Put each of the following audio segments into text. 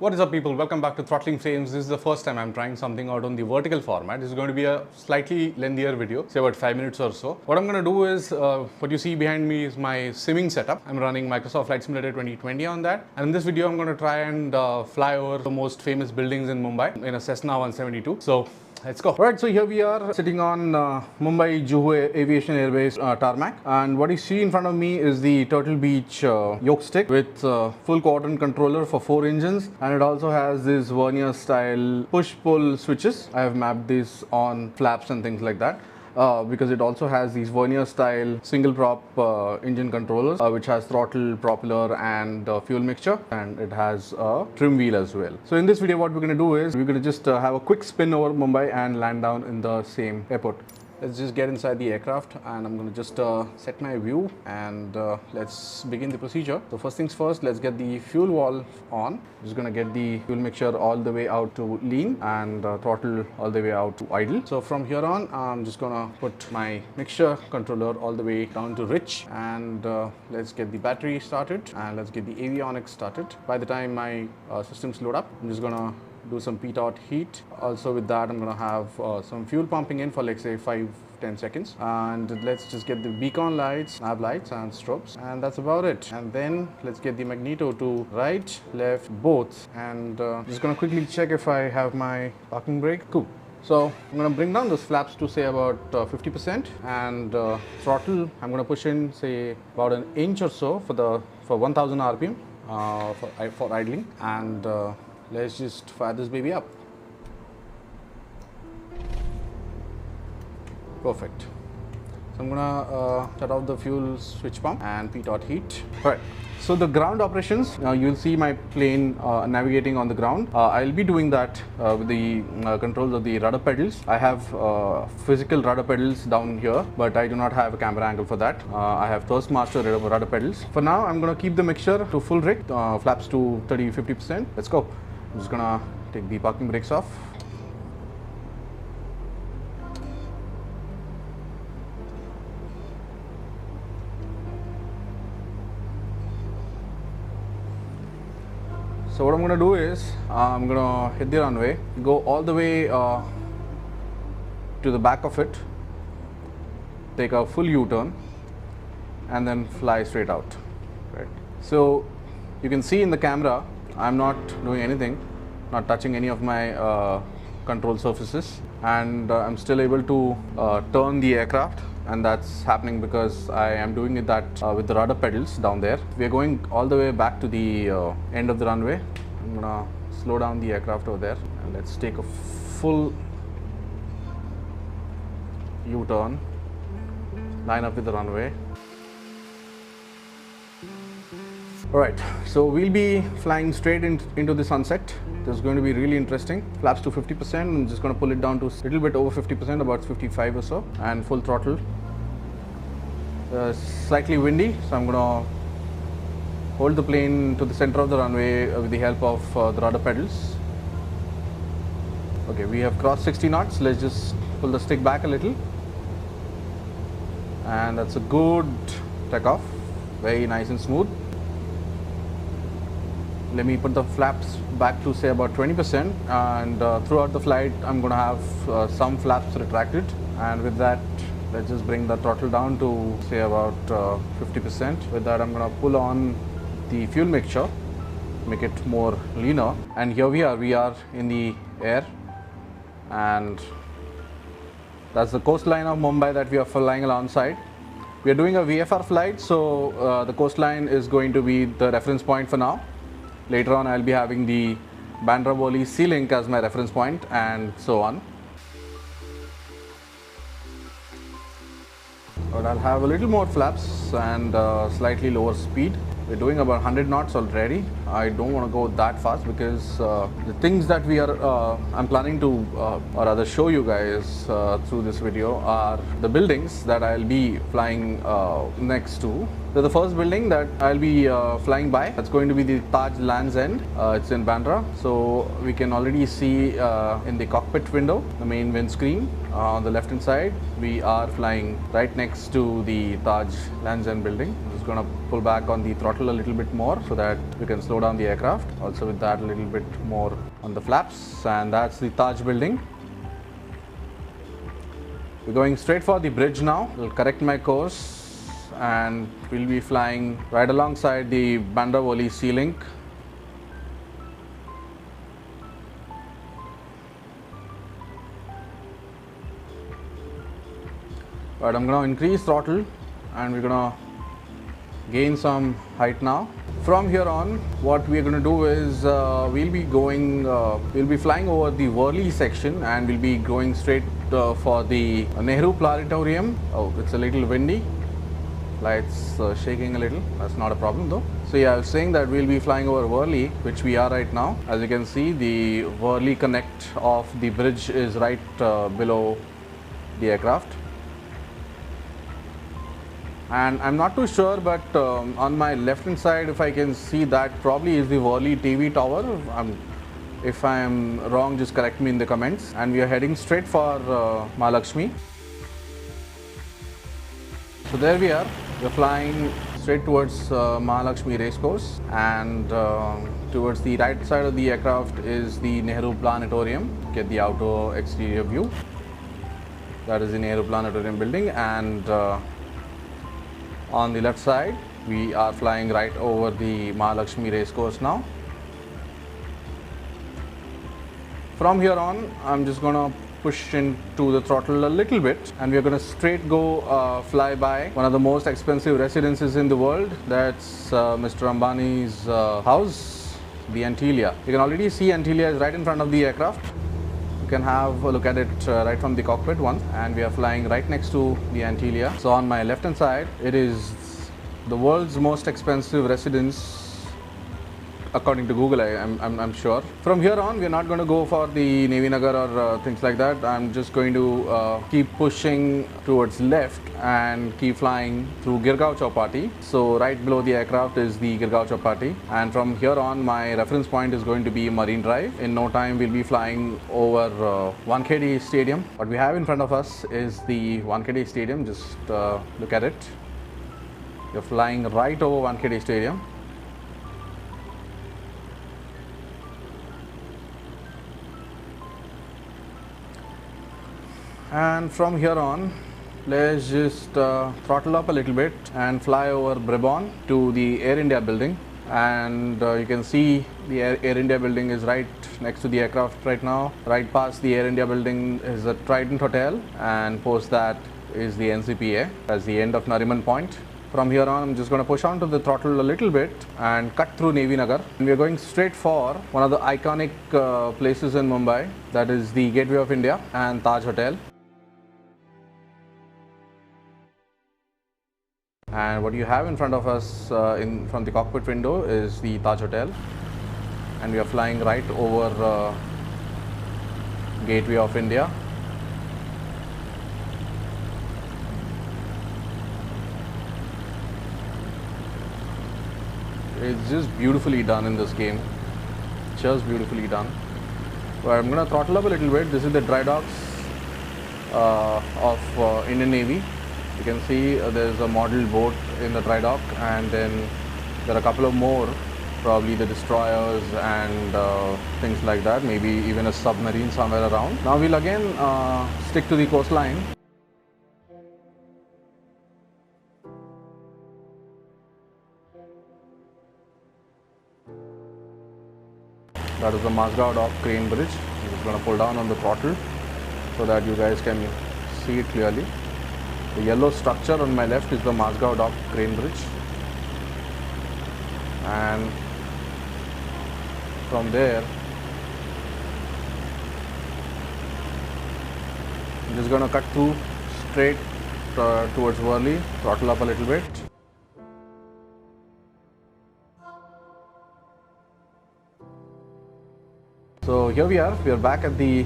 What is up, people? Welcome back to Throttling Frames. This is the first time I'm trying something out on the vertical format. This is going to be a slightly lengthier video, say about 5 minutes or so. What I'm going to do is, what you see behind me is my simming setup. I'm running Microsoft Flight Simulator 2020 on that. And in this video, I'm going to try and fly over the most famous buildings in Mumbai in a Cessna 172. So let's go. Alright, so here we are sitting on Mumbai Juhu Aviation Airbase tarmac, and what you see in front of me is the Turtlebeach yoke stick with full quadrant controller for 4 engines, and it also has this vernier style push-pull switches. I have mapped this on flaps and things like that. Because it also has these vernier style single prop engine controllers which has throttle, propeller and fuel mixture, and it has a trim wheel as well. So in this video what we're going to do is we're going to just have a quick spin over Mumbai and land down in the same airport. Let's just get inside the aircraft and I'm going to just set my view and let's begin the procedure. So first things first, let's get the fuel valve on. I'm just going to get the fuel mixture all the way out to lean and throttle all the way out to idle. So from here on, I'm just going to put my mixture controller all the way down to rich, and let's get the battery started and let's get the avionics started. By the time my systems load up, I'm just going to do some pitot heat. Also with that, I'm going to have some fuel pumping in for like say 5-10 seconds, and let's just get the beacon lights, nav lights and strobes, and that's about it. And then let's get the magneto to right, left, both, and just going to quickly check if I have my parking brake. Cool. So I'm going to bring down those flaps to say about 50%, and throttle I'm going to push in say about an inch or so for 1000 RPM for idling, and let's just fire this baby up. Perfect. So I'm gonna shut off the fuel switch pump and pitot heat. Alright, so the ground operations, you'll see my plane navigating on the ground. I'll be doing that with the controls of the rudder pedals. I have physical rudder pedals down here, but I do not have a camera angle for that. I have thrustmaster rudder pedals. For now, I'm gonna keep the mixture to full rig, flaps to 30-50%. Let's go. I'm just gonna take the parking brakes off. So what I'm gonna do is I'm gonna hit the runway, go all the way to the back of it, take a full U-turn, and then fly straight out. Right. So you can see in the camera, I'm not doing anything, not touching any of my control surfaces, and I'm still able to turn the aircraft, and that's happening because I am doing it with the rudder pedals down there. We are going all the way back to the end of the runway. I'm gonna slow down the aircraft over there, and let's take a full U-turn, line up with the runway. Alright, so we'll be flying straight into the sunset. This is going to be really interesting. Flaps to 50%, I'm just going to pull it down to a little bit over 50%, about 55 or so, and full throttle. Slightly windy, so I'm going to hold the plane to the center of the runway with the help of the rudder pedals. Okay, we have crossed 60 knots. Let's just pull the stick back a little. And that's a good takeoff, very nice and smooth. Let me put the flaps back to say about 20%, and throughout the flight I'm going to have some flaps retracted, and with that let's just bring the throttle down to say about 50%. With that I'm going to pull on the fuel mixture, make it more leaner, and here we are in the air, and that's the coastline of Mumbai that we are flying alongside. We are doing a VFR flight, so the coastline is going to be the reference point for now. Later on, I'll be having the Bandra Worli Sea Link as my reference point, and so on. But I'll have a little more flaps and slightly lower speed. We're doing about 100 knots already. I don't want to go that fast because the things that I'm planning to or rather show you guys through this video are the buildings that I'll be flying next to. So the first building that I'll be flying by, that's going to be the Taj Land's End. It's in Bandra. So we can already see in the cockpit window, the main windscreen on the left hand side, we are flying right next to the Taj Land's End building. just going to pull back on the throttle a little bit more so that we can slow down the aircraft. Also with that, a little bit more on the flaps, and that's the Taj building. We're going straight for the bridge now. I'll correct my course and we'll be flying right alongside the Bandra Sea Link. But I'm going to increase throttle and we're going to gain some height now. From here on, what we're going to do is we'll be flying over the Worli section and we'll be going straight for the Nehru Planetarium. Oh, it's a little windy. Light's shaking a little. That's not a problem though. So yeah, I was saying that we'll be flying over Worli, which we are right now. As you can see, the Worli Connect of the bridge is right below the aircraft. And I'm not too sure, but on my left hand side, if I can see, that probably is the Worli TV tower. If I'm wrong, just correct me in the comments. And we are heading straight for Mahalakshmi. So there we are. We're flying straight towards Mahalakshmi Racecourse, and towards the right side of the aircraft is the Nehru Planetarium. Get the outer exterior view. That is the Nehru Planetarium building, and on the left side, we are flying right over the Mahalakshmi Racecourse now. From here on, I'm just going to push into the throttle a little bit, and we're going to straight go fly by one of the most expensive residences in the world. That's Mr. Ambani's house, the Antilia. You can already see Antilia is right in front of the aircraft. You can have a look at it right from the cockpit once, and we are flying right next to the Antilia. So on my left hand side, it is the world's most expensive residence according to Google, I'm sure. From here on, we're not going to go for the Navy Nagar or things like that. I'm just going to keep pushing towards left and keep flying through Girgaon Chowpatty. So right below the aircraft is the Girgaon Chowpatty, and from here on, my reference point is going to be Marine Drive. In no time, we'll be flying over Wankhede Stadium. What we have in front of us is the Wankhede Stadium. Just look at it. You're flying right over Wankhede Stadium. And from here on, let's just throttle up a little bit and fly over Brabant to the Air India building. And you can see the Air India building is right next to the aircraft right now. Right past the Air India building is the Trident Hotel, and post that is the NCPA. That's the end of Nariman Point. From here on, I'm just going to push onto the throttle a little bit and cut through Navy Nagar. And we're going straight for one of the iconic places in Mumbai. That is the Gateway of India and Taj Hotel. And what you have in front of us from the cockpit window is the Taj Hotel, and we are flying right over Gateway of India. It's just beautifully done in this game, just beautifully done. But I'm going to throttle up a little bit. This is the dry docks of Indian Navy. You can see there's a model boat in the dry dock, and then there are a couple of more, probably the destroyers and things like that, maybe even a submarine somewhere around. Now we'll again stick to the coastline. That is the Mazgaon Dock Crane Bridge. I'm just going to pull down on the throttle so that you guys can see it clearly. The yellow structure on my left is the Mazgaon Dock Crane Bridge, and from there I'm just going to cut through straight towards Worli, throttle up a little bit. So here we are back at the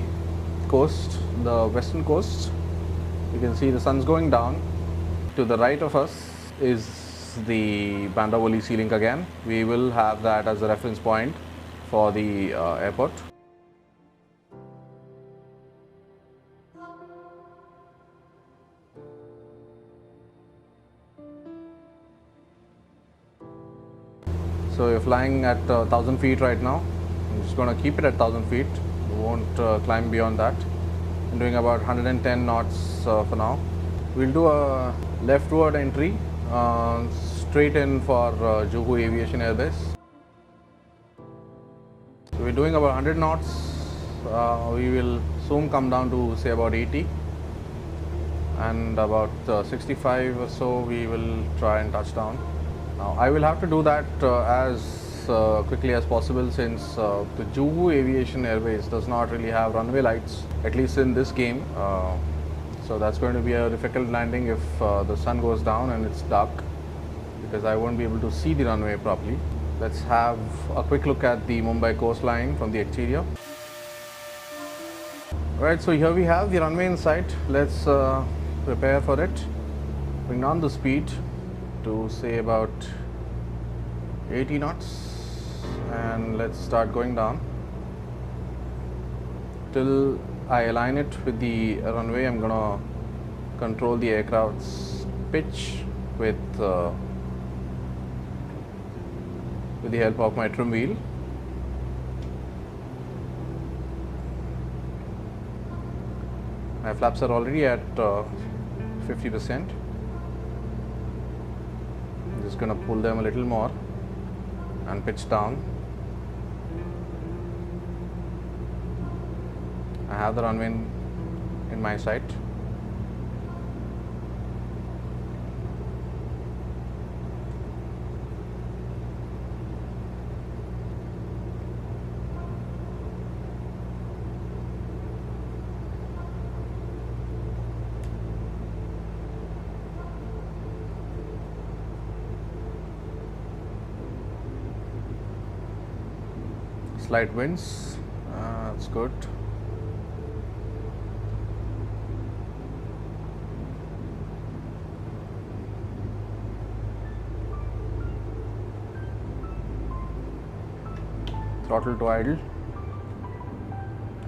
coast, the western coast. You can see the sun's going down. To the right of us is the Bandra Sea Link again. We will have that as a reference point for the airport. flying at 1000 feet right now. I'm just going to keep it at 1000 feet. We won't climb beyond that. I'm doing about 110 knots for now. We'll do a leftward entry straight in for Juhu Aviation Airbase. So we're doing about 100 knots. We will soon come down to say about 80, and about 65 or so we will try and touch down. Now I will have to do that as quickly as possible, since the Juhu Aviation Airbase does not really have runway lights, at least in this game. So that's going to be a difficult landing if the sun goes down and it's dark, because I won't be able to see the runway properly. Let's have a quick look at the Mumbai coastline from the exterior. Alright, so here we have the runway in sight. Let's prepare for it. Bring down the speed to say about 80 knots, and let's start going down. Till I align it with the runway, I'm gonna control the aircraft's pitch with the help of my trim wheel. My flaps are already at 50%. I'm just going to pull them a little more and pitch down. I have the runway in my sight. Slight winds, that's good. Throttle to idle,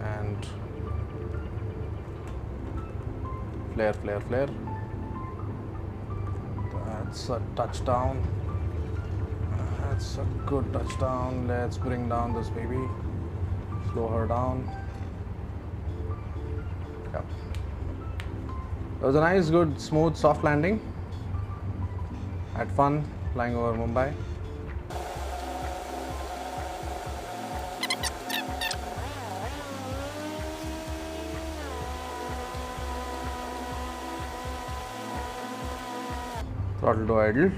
and flare, flare, flare. That's a touchdown. That's a good touchdown. Let's bring down this baby. Slow her down. Yeah. It was a nice, good, smooth, soft landing. Had fun flying over Mumbai. Throttle to idle.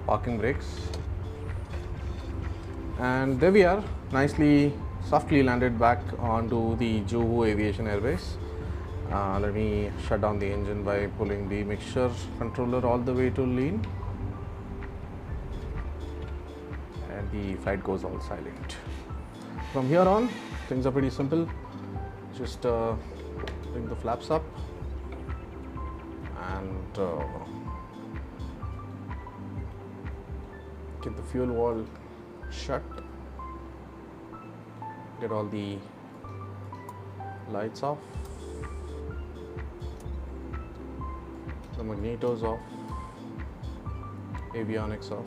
Parking brakes. And there we are, nicely, softly landed back onto the Juhu Aviation Airbase. Let me shut down the engine by pulling the mixture controller all the way to lean. And the flight goes all silent. From here on, things are pretty simple. Just bring the flaps up and get the fuel wall shut, get all the lights off, the magnetos off, avionics off,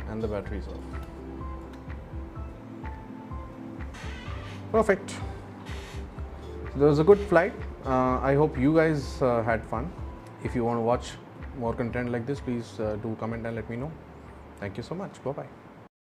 and the batteries off. Perfect. So there was a good flight. I hope you guys had fun. If you want to watch more content like this, please do comment and let me know. Thank you so much. Bye bye.